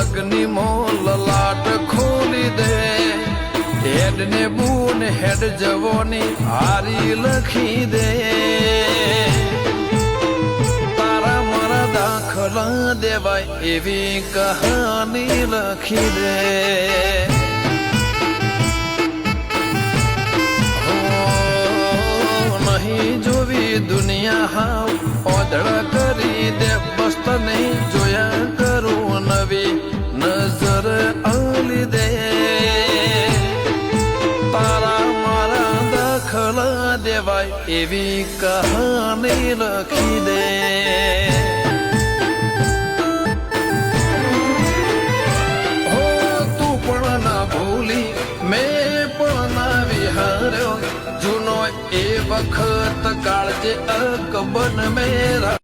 લગની mall લાટ ખોલી દે હેડ ને બૂન હેડ જવોની હારી લખી દે તારા મારા દાખલા દેવાય એવી કહાની લખી દે નહીં જોવી દુનિયા હાવ ઓધળ કરી દે બસ નહીં જોયા કરું નવી નજર આલી દે તારા મારા દાખલા દેવાય એવી કહાની લખી દે હો તું પણ ના ભૂલી મેં પણ ના વિહાર્યો જૂનો એ વખત કાળજે અકબન મેરા